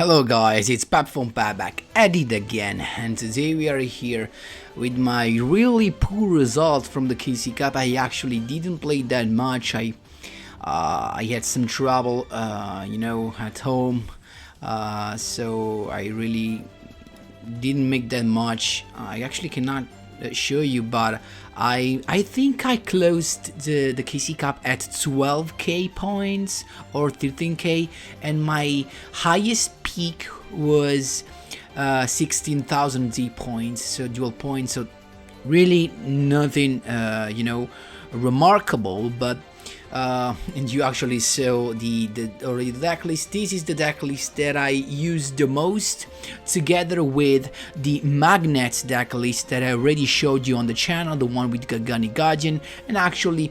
Hello guys, it's Pap from Pap back at it again, and today we are here with my really poor result from the KC Cup. I actually didn't play that much. I had some trouble, at home, so I really didn't make that much. I actually cannot show you, but I think I closed the KC Cup at 12k points or 13k, and my highest peak was 16,000 D points, so dual points. So really nothing remarkable, but and you actually saw the deck list. This is the deck list that I use the most, together with the magnet deck list that I already showed you on the channel, the one with Gagani Guardian, and actually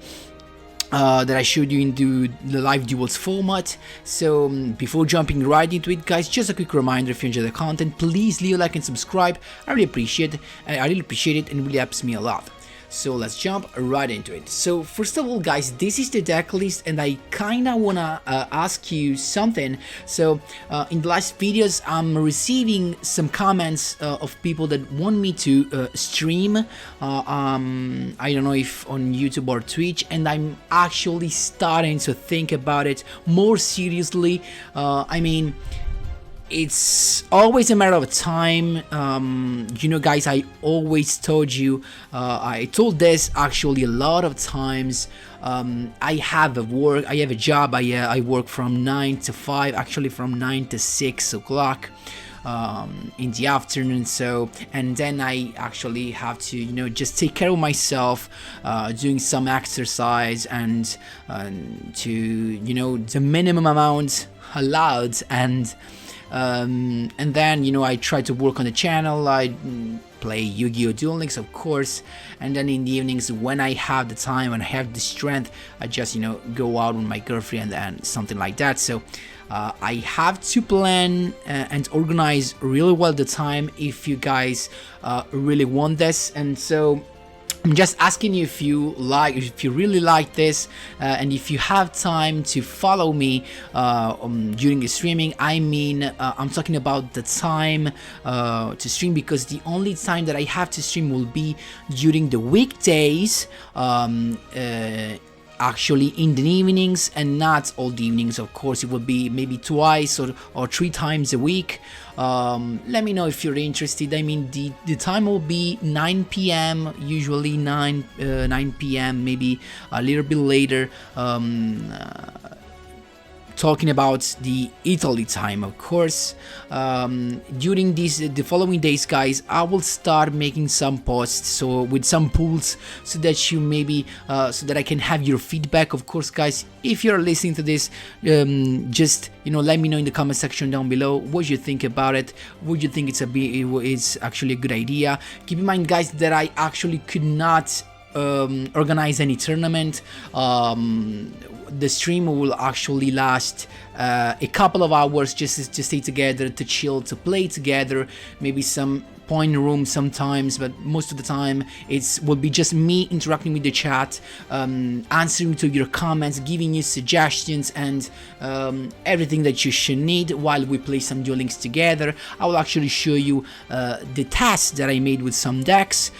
that I showed you into the live duels format. So before jumping right into it, guys, just a quick reminder: if you enjoy the content, please leave a like and subscribe. I really appreciate it, and it really helps me a lot. So let's jump right into it. So first of all, guys, this is the deck list, and I kinda wanna ask you something. So in the last videos, I'm receiving some comments of people that want me to stream. I don't know if on YouTube or Twitch, and I'm actually starting to think about it more seriously. I mean, it's always a matter of time. Guys, I always told you, I told this actually a lot of times. I have a job. I work from 9 to 5, actually from 9 to 6 o'clock in the afternoon. So, and then I actually have to just take care of myself, doing some exercise, and to the minimum amount allowed, and then I try to work on the channel. I play Yu-Gi-Oh! Duel Links, of course, and then in the evenings, when I have the time and I have the strength, I just go out with my girlfriend and something like that. So I have to plan and organize really well the time if you guys really want this. And so I'm just asking you if you really like this, and if you have time to follow me during the streaming. I mean, I'm talking about the time to stream, because the only time that I have to stream will be during the weekdays, actually in the evenings, and not all the evenings. Of course, it will be maybe twice or 3 times a week. Let me know if you're interested. I mean, the time will be 9 p.m. usually 9 p.m., maybe a little bit later, talking about the Italy time, of course. During the following days, guys, I will start making some posts, so with some polls, so that you maybe so that I can have your feedback. Of course, guys, if you're listening to this, just let me know in the comment section down below what you think about it. Would you think it's actually a good idea? Keep in mind, guys, that I actually could not organize any tournament. The stream will actually last a couple of hours, just to stay together, to chill, to play together, maybe some point room sometimes, but most of the time will be just me interacting with the chat, answering to your comments, giving you suggestions, and everything that you should need while we play some Duel Links together. I will actually show you the tasks that I made with some decks,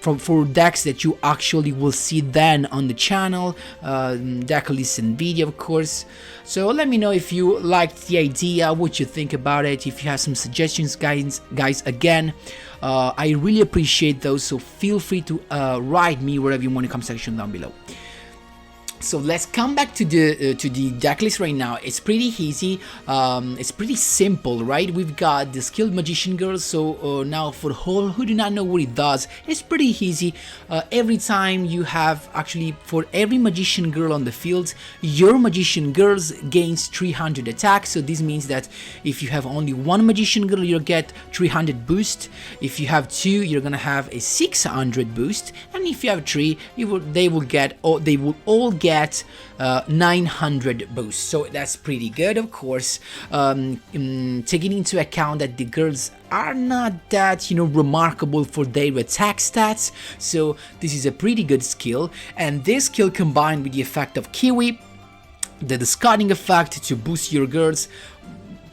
for decks that you actually will see then on the channel, deck list and video, of course. So let me know if you liked the idea, what you think about it, if you have some suggestions, guys. Again, I really appreciate those, so feel free to write me wherever you want in the comment section down below. So let's come back to the deck list right now. It's pretty easy. It's pretty simple, right? We've got the skilled magician girl. So now, for all who do not know what it does, it's pretty easy. Every time you have, actually, for every magician girl on the field, your magician girls gains 300 attack. So this means that if you have only one magician girl, you'll get 300 boost. If you have 2, you're gonna have a 600 boost, and if you have 3, they will all get 900 boosts. So that's pretty good, of course, taking into account that the girls are not that remarkable for their attack stats. So this is a pretty good skill, and this skill combined with the effect of Kiwi, the discarding effect to boost your girls,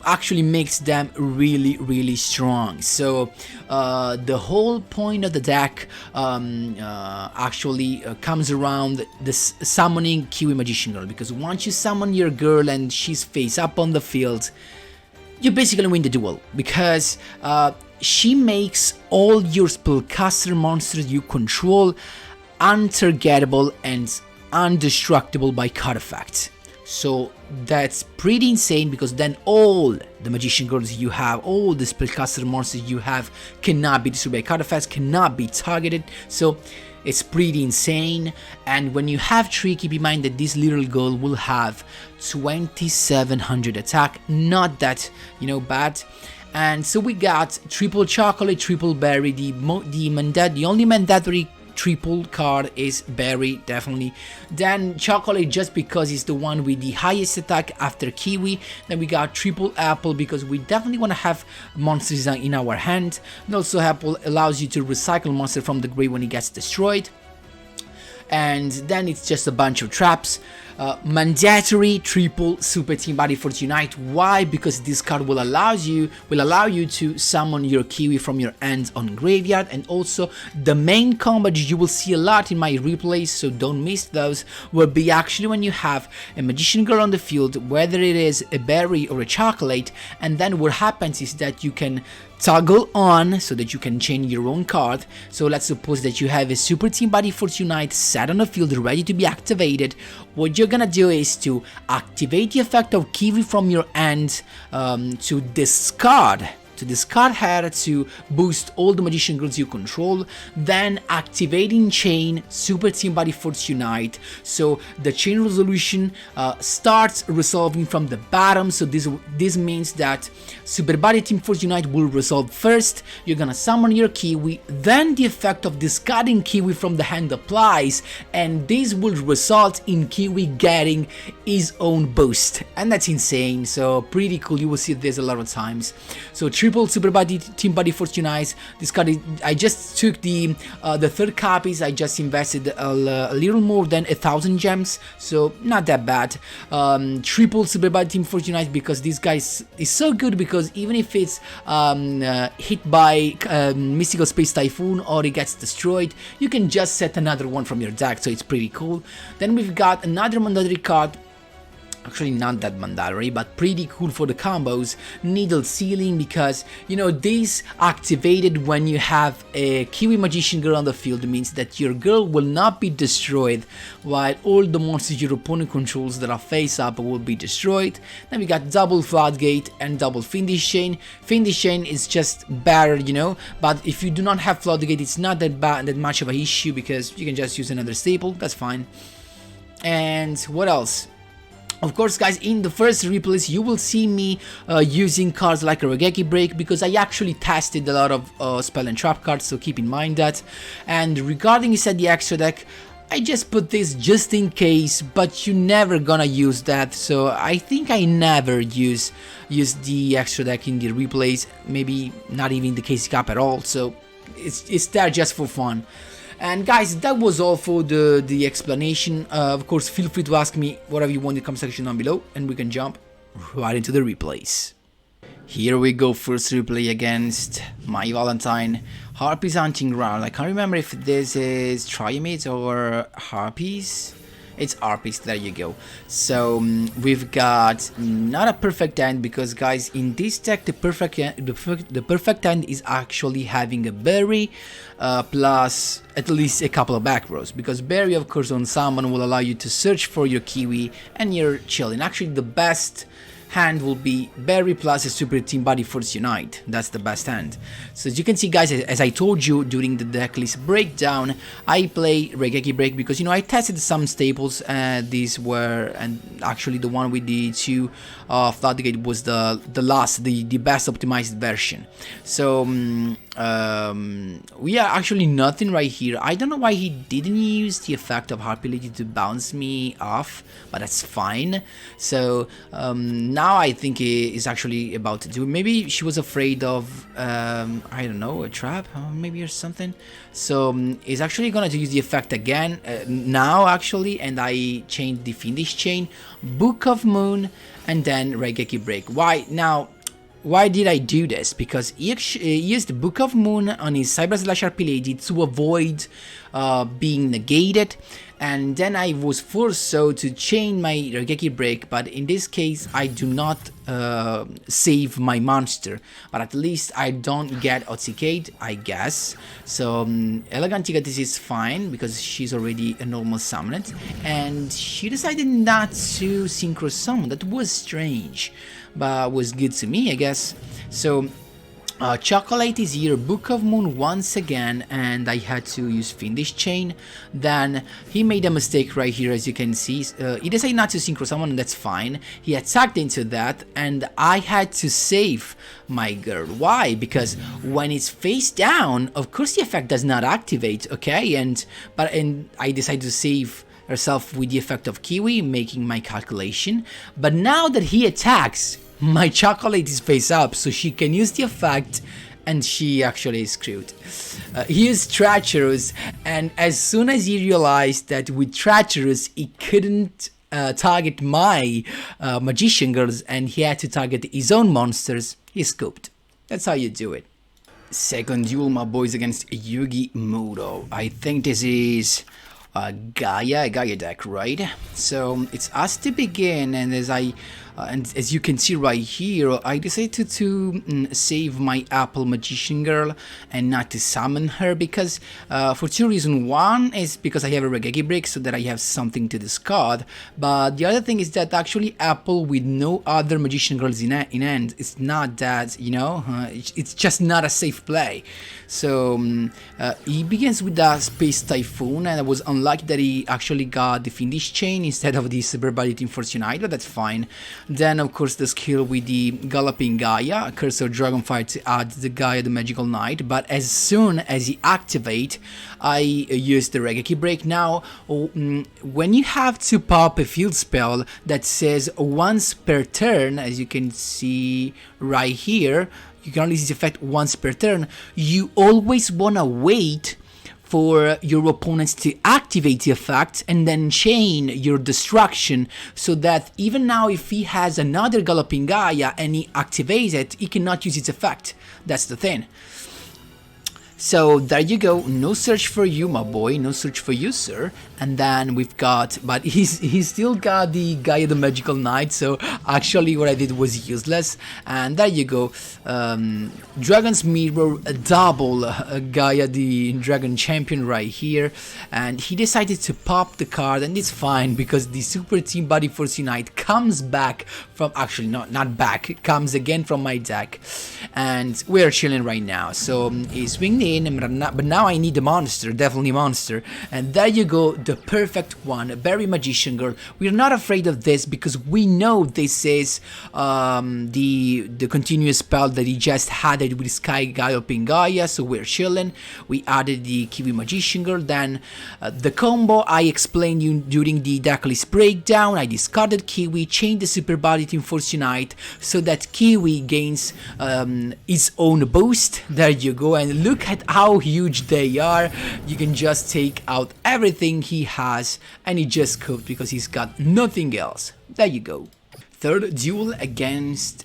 actually makes them really strong. So the whole point of the deck actually comes around this summoning Kiwi Magician Girl, because once you summon your girl and she's face up on the field, you basically win the duel, because she makes all your spellcaster monsters you control untargetable and undestructible by card effect. So that's pretty insane, because then all the Magician Girls you have, all the spellcaster monsters you have cannot be destroyed by card effects, cannot be targeted. So it's pretty insane. And when you have 3, keep in mind that this little girl will have 2700 attack, not that, you know, bad. And so we got triple chocolate, triple berry. The only mandatory triple card is berry, definitely. Then chocolate, just because it's the one with the highest attack after kiwi. Then we got triple apple, because we definitely want to have monsters in our hand. And also apple allows you to recycle monster from the grave when it gets destroyed. And then it's just a bunch of traps. Mandatory triple super team body force unite. Why? Because this card will allow you to summon your kiwi from your end on graveyard. And also the main combo you will see a lot in my replays, so don't miss those, will be actually when you have a Magician Girl on the field, whether it is a berry or a chocolate, and then what happens is that you can toggle on so that you can chain your own card. So let's suppose that you have a Super Team Body Force Unite set on the field ready to be activated. What you're gonna do is to activate the effect of Kiwi from your end, to discard her to boost all the Magician Girls you control, then activating Chain Super Team Body Force Unite. So the chain resolution starts resolving from the bottom. So this means that Super Body Team Force Unite will resolve first. You're gonna summon your Kiwi, then the effect of discarding Kiwi from the hand applies, and this will result in Kiwi getting his own boost, and that's insane. So pretty cool. You will see this a lot of times. So triple Super Body Team Body Force Unites. This card I just took the third copies. I just invested a little more than 1,000 gems, so not that bad. Triple Super Body Team Force Unite, because this guy is so good, because even if it's hit by Mystical Space Typhoon or it gets destroyed, you can just set another one from your deck, so it's pretty cool. Then we've got another mandatory card. Actually not that mandatory, but pretty cool for the combos, Needle Sealing, because you know this activated when you have a Kiwi Magician Girl on the field, means that your girl will not be destroyed while all the monsters your opponent controls that are face up will be destroyed. Then we got double Floodgate and double Fiendish Chain. Fiendish Chain is just better, you know, but if you do not have Floodgate, it's not that much of an issue, because you can just use another staple, that's fine. And what else? Of course, guys, in the first replays, you will see me using cards like a Regeki Break, because I actually tested a lot of spell and trap cards, so keep in mind that. And regarding the extra deck, I just put this just in case, but you're never gonna use that, so I think I never use the extra deck in the replays, maybe not even the KC Cup at all, so it's there just for fun. And guys, that was all for the explanation. Of course, feel free to ask me whatever you want in the comment section down below, and we can jump right into the replays. Here we go, first replay against my Valentine. Harpies Hunting Ground. I can't remember if this is Triamids or Harpies. It's Harpies, there you go. So we've got not a perfect end, because guys, in this deck the perfect end is actually having a berry plus at least a couple of back rows, because berry of course on summon will allow you to search for your kiwi and you're chilling. Actually the best hand will be berry plus a Super Team Body Force Unite. That's the best hand. So as you can see, guys, as I told you during the deck list breakdown, I play Regeki Break because, you know, I tested some staples. These were, and actually the one with the two Floodgate was the best optimized version. So we are actually nothing right here. I don't know why he didn't use the effect of Harpy Lady to bounce me off, but that's fine. So now I think he is actually about to do. Maybe she was afraid of I don't know, a trap maybe or something. So he's actually gonna use the effect again now actually, and I changed the Fiendish Chain, Book of Moon, and then Regeki Break. Why? Now why did I do this? Because he used the Book of Moon on his Cyber/RP lady to avoid being negated, and then I was forced to chain my Regeki break, but in this case I do not save my monster, but at least I don't get Otsikate, I guess. So Elegant Tigatis is fine because she's already a normal summoned, and she decided not to synchro summon. That was strange, but was good to me, I guess. So Chocolate is here, Book of Moon once again, and I had to use Fiendish Chain. Then he made a mistake right here, as you can see. He decided not to synchro summon, and that's fine. He attacked into that, and I had to save my girl. Why? Because when it's face down, of course the effect does not activate, okay? And I decided to save herself with the effect of Kiwi, making my calculation. But now that he attacks, my Chocolate is face up, so she can use the effect, and she actually is screwed. He is treacherous, and as soon as he realized that with treacherous he couldn't target my magician girls, and he had to target his own monsters, he scooped. That's how you do it. Second duel, my boys, against Yugioh. I think this is Gaia deck, right? So it's us to begin, and as you can see right here, I decided to save my Apple Magician Girl and not to summon her, because for two reasons. One is because I have a Regeki break, so that I have something to discard, but the other thing is that actually Apple with no other Magician Girls in hand, it's not that, you know, it's just not a safe play. So he begins with the Space Typhoon, and I was unlucky that he actually got the Fiendish Chain instead of the Cyberbality Fortunite, but that's fine. Then of course the skill with the Galloping Gaia, Curse of Dragonfire to add the Gaia the Magical Knight, but as soon as he activate, I use the Regeki break. Now when you have to pop a field spell that says once per turn, as you can see right here, you can only use the effect once per turn, you always wanna wait for your opponents to activate the effect and then chain your destruction, so that even now if he has another Galloping Gaia and he activates it, he cannot use its effect. That's the thing. So there you go, no search for you, my boy, no search for you, sir. And then we've got, but he's still got the Gaia the Magical Knight, so actually what I did was useless. And there you go, Dragon's Mirror, a double Gaia the Dragon Champion right here. And he decided to pop the card, and it's fine because the Super Team Body Force Unite comes back from, actually not back, it comes again from my deck. And we're chilling right now, so he's swinging in, but now I need a monster, definitely monster. And there you go, the perfect one, Berry Magician Girl. We're not afraid of this because we know this is the continuous spell that he just had it with Sky Galloping Gaia, so we're chilling. We added the Kiwi Magician Girl, then the combo I explained you during the deck list breakdown. I discarded Kiwi, changed the Super Body Team Force Unite so that Kiwi gains its own boost. There you go, and look at how huge they are. You can just take out everything he has, and he just coped because he's got nothing else. There you go. Third duel against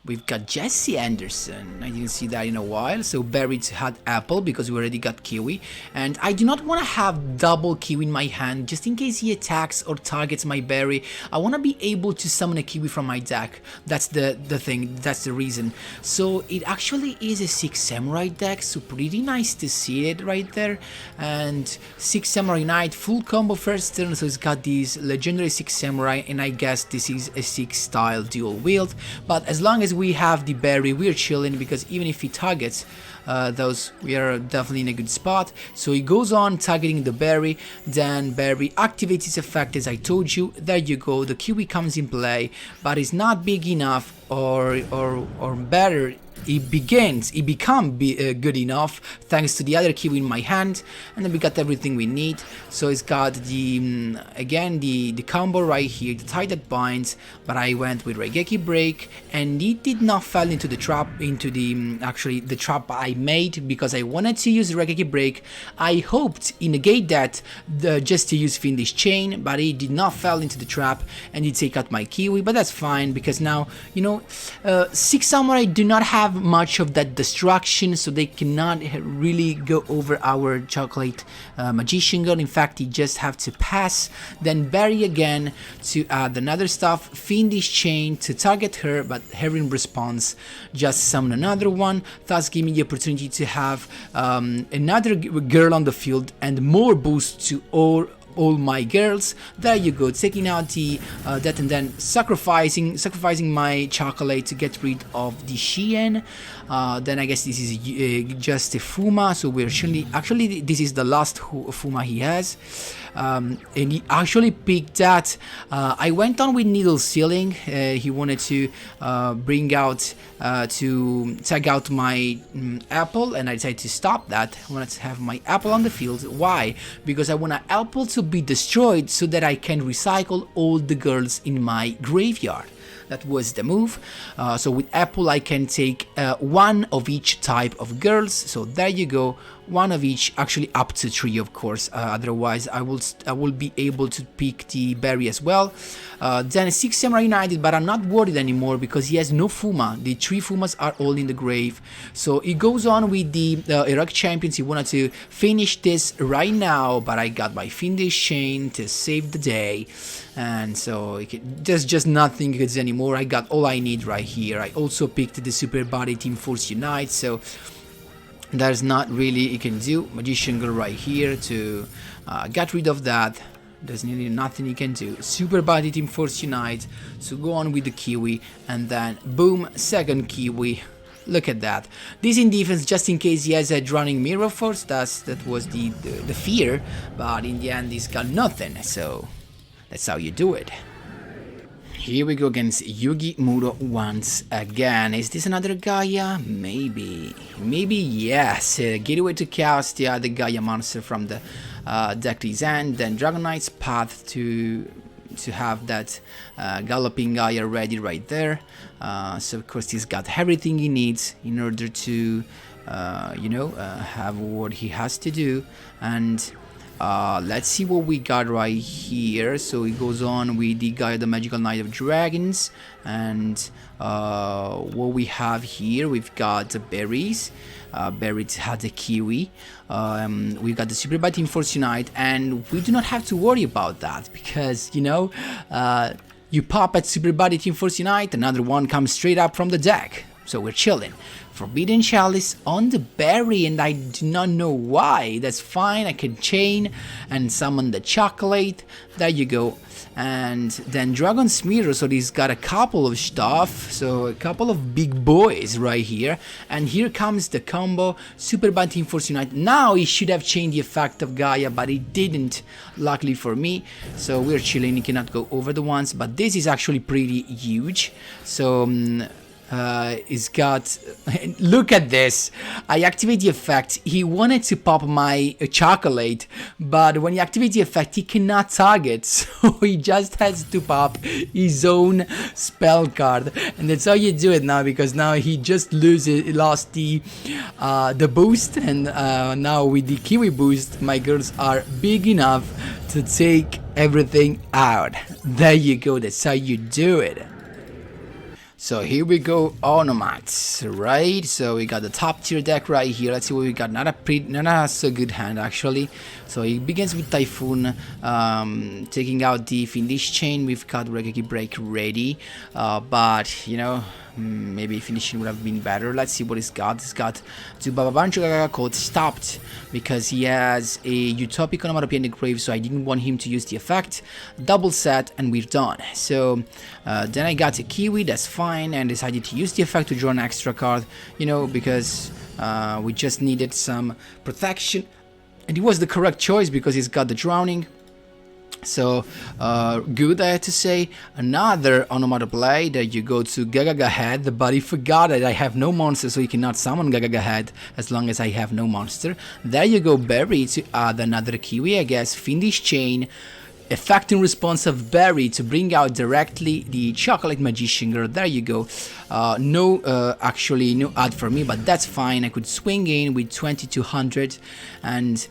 we've got Jesse Anderson. I didn't see that in a while. So Barry had Apple because we already got Kiwi. And I do not want to have double Kiwi in my hand just in case he attacks or targets my Barry. I want to be able to summon a Kiwi from my deck. That's the thing. That's the reason. So it actually is a 6 Samurai deck. So pretty nice to see it right there. And 6 Samurai Knight, full combo first turn. So it's got these legendary 6 Samurai. And I guess this is a 6 style dual wield. But as long as we have the Barry, we're chilling, because even if he targets those, we are definitely in a good spot. So he goes on targeting the Barry, then Barry activates his effect as I told you. There you go, the Kiwi comes in play, but it's not big enough or better good enough thanks to the other kiwi in my hand, and then we got everything we need. So it's got the again the combo right here, the tie that binds, but I went with Raigeki break, and it did not fall into the trap, into the actually the trap I made, because I wanted to use the Raigeki break. I hoped in negate that just to use Fiendish Chain, but it did not fall into the trap and it take out my kiwi, but that's fine because now, you know, 6 samurai do not have much of that destruction, so they cannot really go over our chocolate magician girl. In fact, you just have to pass, then bury again to add another stuff, Fiendish Chain to target her, but her in response just summon another one, thus giving me the opportunity to have another girl on the field and more boost to all my girls. There you go, taking out the that, and then sacrificing my chocolate to get rid of the Shien. Then I guess this is just a Fuma, so we're actually this is the last Fuma he has. And he actually picked that. I went on with Needle Sealing. He wanted to bring out to tag out my apple, and I decided to stop that. I wanted to have my apple on the field. Why? Because I want an apple to be destroyed so that I can recycle all the girls in my graveyard. That was the move. So with apple I can take one of each type of girls, so there you go, one of each, actually up to 3 of course, otherwise I will be able to pick the berry as well. Then 6 Samurai United, but I'm not worried anymore because he has no Fuma. The 3 Fumas are all in the grave. So he goes on with the Iraq champions. He wanted to finish this right now, but I got my Fiendish Chain to save the day. And so there's just nothing good anymore. I got all I need right here. I also picked the Super Body Team Force Unite, so there's not really you can do. Magician Girl right here to get rid of that. There's nearly nothing you can do. Super Body Team Force Unite, so go on with the Kiwi, and then boom, second Kiwi. Look at that. This in defense, just in case he has a drowning mirror force. That was the fear, but in the end he's got nothing, so that's how you do it. Here we go against Yugi Muro once again. Is this another Gaia? Maybe yes. Gateway to Chaos, the other Gaia monster from the deck design. Then Dragon Knight's Path to have that Galloping Gaia ready right there. So of course he's got everything he needs in order to, have what he has to do. And let's see what we got right here. So it goes on with the Gaia, the Magical Knight of Dragons, and what we have here, we've got the berries. Berries had the kiwi. We've got the Super Body Team Force Unite, and we do not have to worry about that because you pop at Super Body Team Force Unite, another one comes straight up from the deck. So we're chilling. Forbidden Chalice on the berry, and I do not know why. That's fine, I can chain and summon the chocolate. There you go. And then Dragon's Mirror, so he's got a couple of stuff, so a couple of big boys right here. And here comes the combo, Super Body Team Force Unite. Now he should have changed the effect of Gaia, but he didn't, luckily for me. So we're chilling, he cannot go over the ones, but this is actually pretty huge. So it's got, look at this, I activate the effect. He wanted to pop my chocolate, but when he activates the effect he cannot target, so he just has to pop his own spell card, and that's how you do it now, because now he just lost the boost, and now with the Kiwi boost my girls are big enough to take everything out. There you go, that's how you do it. So here we go, Onomats, right? So we got the top tier deck right here. Let's see what we got. Not a so good hand actually. So it begins with Typhoon, taking out the Fiendish Chain. We've got Raigeki Break ready, but maybe finishing would have been better. Let's see what he's got. He's got to Bababancho Code stopped because he has a Utopic Onomatopoeia in the grave, so I didn't want him to use the effect. Double set and we're done. So then I got a Kiwi, that's fine, and decided to use the effect to draw an extra card, because we just needed some protection. And it was the correct choice because he's got the Drowning. So good, I have to say. Another onomatopoeia play that you go to Gagaga Head, but he forgot that I have no monster, so you cannot summon Gagaga Head as long as I have no monster. There you go, Berry to add another Kiwi, I guess. Fiendish Chain, effect in response of Berry to bring out directly the Chocolate Magician Girl. There you go. Actually no add for me, but that's fine. I could swing in with 2200 and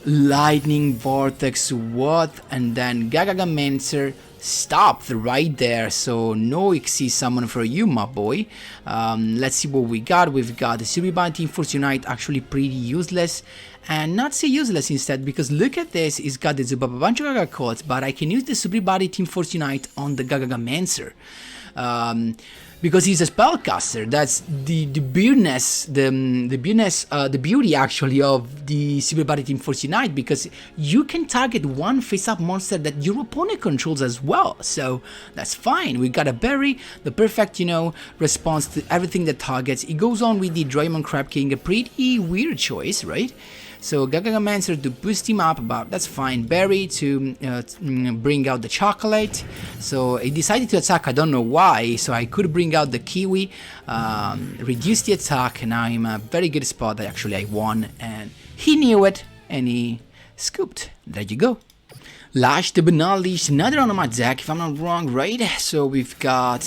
Lightning Vortex, what? And then Gagaga Mancer stopped right there, so no XC summon for you, my boy. Let's see what we got. We've got the Subriban Team Force Unite, actually pretty useless. And not say useless instead, because look at this, it's got the Zubababancho Gaga Codes, but I can use the Subribody Team Force Unite on the Gagaga Mancer. Because he's a spellcaster. That's the weirdness, the beauty actually of the Subribody Team Force Unite, because you can target one face-up monster that your opponent controls as well. So that's fine. We got a Berry, the perfect, response to everything that targets. It goes on with the Draymond Crab King, a pretty weird choice, right? So Gagaga Mancer to boost him up, but that's fine. Berry to bring out the chocolate. So he decided to attack, I don't know why, so I could bring out the Kiwi, reduce the attack, and now I'm in a very good spot. I won, and he knew it, and he scooped. There you go. Last but not least, another on my deck, if I'm not wrong, right? So we've got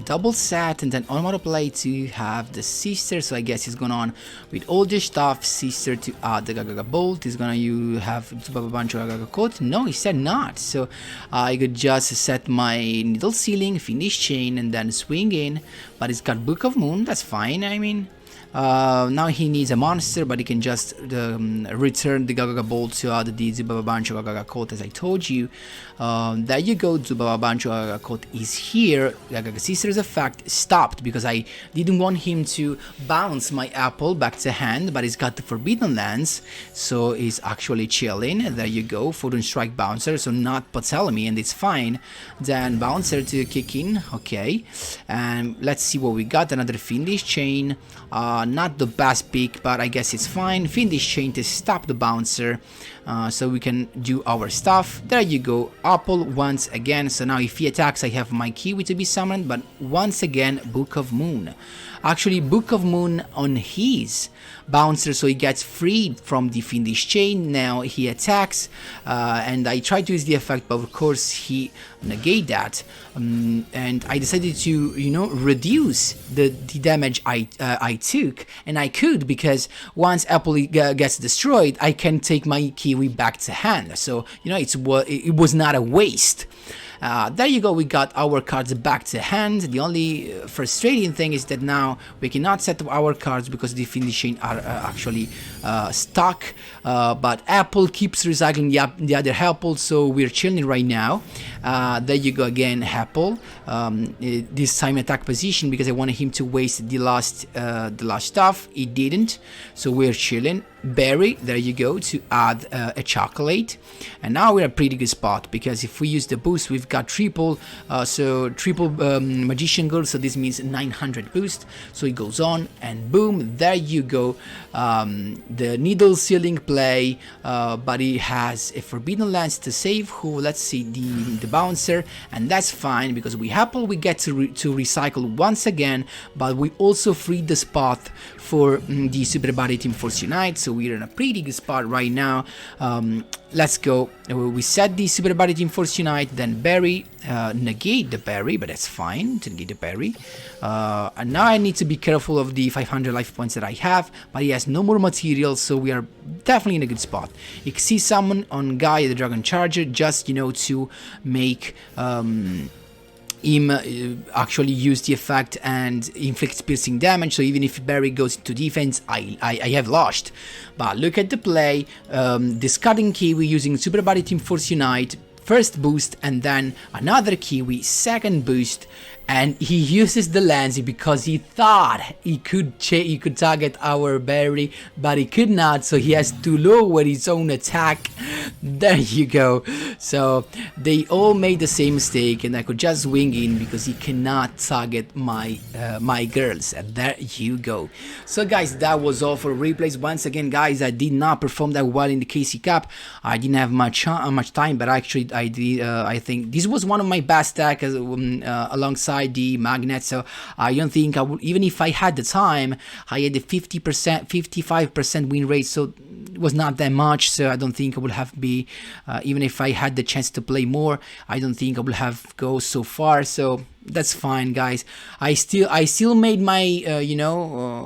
double set and then onomatopoeia to have the sister. So I guess he's going on with all the stuff. Sister to add the Gagaga Bolt. He's gonna have Zubababancho Gagaga Coat. No, he said not. So I could just set my Needle Ceiling, Fiendish Chain, and then swing in. But it's got Book of Moon. That's fine. I mean. Now he needs a monster, but he can just return the Gagaga Bolt to add the Zubababancho Gagaga Coat, as I told you. There you go, Zubababancho Gagaga Coat is here. Gagaga Sister's effect stopped because I didn't want him to bounce my apple back to hand, but he's got the Forbidden Lands, so he's actually chilling. There you go, Photon Strike Bouncer, so not Pothelemy, and it's fine. Then Bouncer to kick in, okay. And let's see what we got. Another Fiendish Chain. Not the best pick, but I guess it's fine. Fiendish Chain to stop the bouncer, so we can do our stuff. There you go, Apple once again. So now if he attacks, I have my Kiwi to be summoned, but once again, Book of Moon. Actually, Book of Moon on his bouncer, so he gets freed from the Fiendish Chain. Now he attacks, and I tried to use the effect, but of course he negated that, and I decided to, reduce the damage I took, and I could, because once Apple gets destroyed, I can take my Kiwi back to hand. So it was not a waste. There you go, we got our cards back to hand. The only frustrating thing is that now we cannot set up our cards because the Fiendish Chain are actually stuck, but Apple keeps recycling the other Apple, so we're chilling right now. There you go again, Apple. This time attack position because I wanted him to waste the last stuff. He didn't, so we're chilling. Berry, there you go, to add a chocolate, and now we're in a pretty good spot because if we use the boost, we've got triple Magician Girl, so this means 900 boost. So it goes on, and boom, there you go. The Needle Ceiling play, but he has a Forbidden Lands to save. Let's see, the bouncer, and that's fine because we get to recycle once again, but we also freed the spot for the Subribody Team Force Unite, so we're in a pretty good spot right now. Let's go. We set the Subribody Team Force Unite, then Berry, negate the Berry, but that's fine to negate the Berry. And now I need to be careful of the 500 life points that I have, but he has no more materials, so we are definitely in a good spot. You can see summon on Guy the Dragon Charger, just to make him actually use the effect and inflicts piercing damage, so even if Berry goes into defense, I have lost. But look at the play, discarding Kiwi using Subribody Team Force Unite, first boost, and then another Kiwi, second boost, and he uses the lens because he thought he could target our berry, but he could not, so he has to lower his own attack. There you go. So they all made the same mistake, and I could just wing in because he cannot target my my girls. And there you go. So guys, that was all for replays. Once again, guys, I did not perform that well in the KC Cup. I didn't have much time, but actually I did. I think this was one of my best decks alongside the magnet. So I don't think I would, even if I had the time, I had the 50%, 55% win rate. So it was not that much. So I don't think I would have be, even if I had the chance to play more, I don't think I would have go so far. So that's fine, guys. I still made my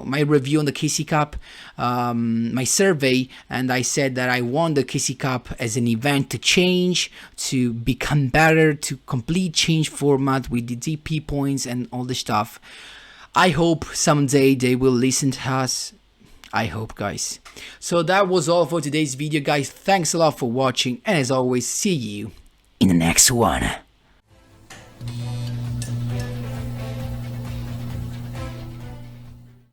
my review on the KC Cup, my survey, and I said that I want the KC Cup as an event to change, to become better, to complete change format with the DP points and all the stuff. I hope someday they will listen to us. I hope, guys. So that was all for today's video, guys. Thanks a lot for watching, and as always, see you in the next one.